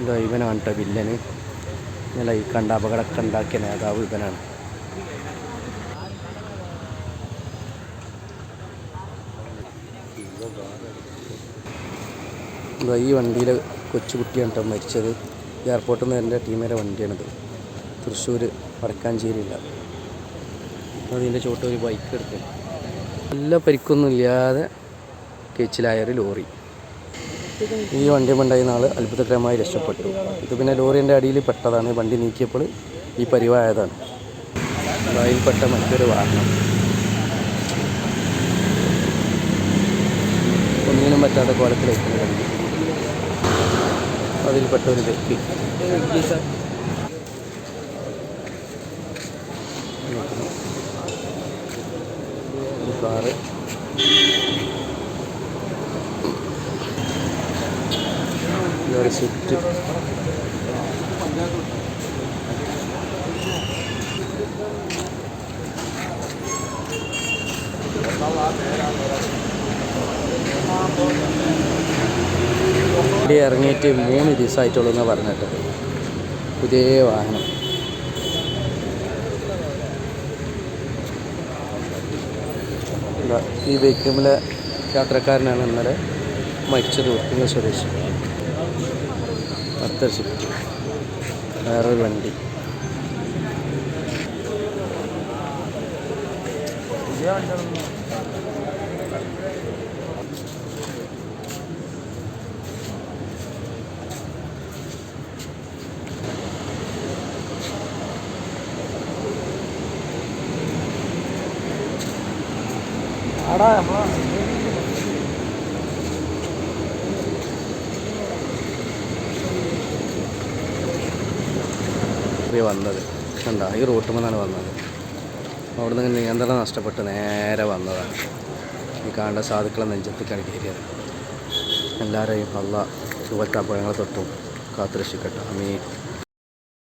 ഇതാ ഇവനാണ് കേട്ടോ വില്ലന്. ഇന്നലെ ഈ കണ്ട അപകടമൊക്കെ ഉണ്ടാക്കിയ നേതാവ് ഇവനാണ്. ഇതാ ഈ വണ്ടിയിൽ കൊച്ചുകുട്ടിയാണ് കേട്ടോ മരിച്ചത്. എയർപോർട്ടിൽ നിന്ന് എൻ്റെ ടീമിൻ്റെ വണ്ടിയാണിത്. തൃശ്ശൂർ വടക്കാഞ്ചേരിയില്ല. അതിൻ്റെ ചോട്ട് ഒരു ബൈക്ക് എടുത്ത് നല്ല പരിക്കൊന്നും ഇല്ലാതെ കേച്ചിലായൊരു ലോറി. ഈ വണ്ടി ഉണ്ടായിരുന്ന ആൾ അത്ഭുതകരമായി രക്ഷപ്പെട്ടു. ഇത് പിന്നെ ലോറിൻ്റെ അടിയിൽ പെട്ടതാണ്. വണ്ടി നീക്കിയപ്പോൾ ഈ പരിവായതാണ്. അതിൽപ്പെട്ട മറ്റൊരു വാഹനം. ഒന്നിനും പറ്റാത്ത കോലത്തിലേക്ക് വണ്ടി. അതിൽപ്പെട്ട ഒരു വ്യക്തി കാറ് ഒരു സ്വിഫ്റ്റ്. ഇവിടെ ഇറങ്ങിയിട്ട് 3 ദിവസമായിട്ടുള്ളൂ എന്ന് പറഞ്ഞിട്ട്. പുതിയ വാഹനം. ഈ ബൈക്കിലെ യാത്രക്കാരനാണ് ഇന്നലെ മരിച്ചത്. ഉറപ്പിങ്ങൽ സ്വദേശി. അടുത്ത ഷിഫ്റ്റ് വേറൊരു വണ്ടി. വന്നത് കണ്ടോ, ഈ റൂട്ടിൽ നിന്നാണ് വന്നത്. അവിടെ നിന്ന് നിയന്ത്രണം നഷ്ടപ്പെട്ട് നേരെ വന്നതാണ്. ഈ കാണേണ്ട സാധുക്കളെ നെഞ്ചത്തേക്കാണ് കയറിയത്. എല്ലാവരെയും അള്ളാഹ് സുബത്ത് അപകടങ്ങളെ തൊട്ടും കാത്തുരക്ഷിക്കട്ടെ. ആമീൻ.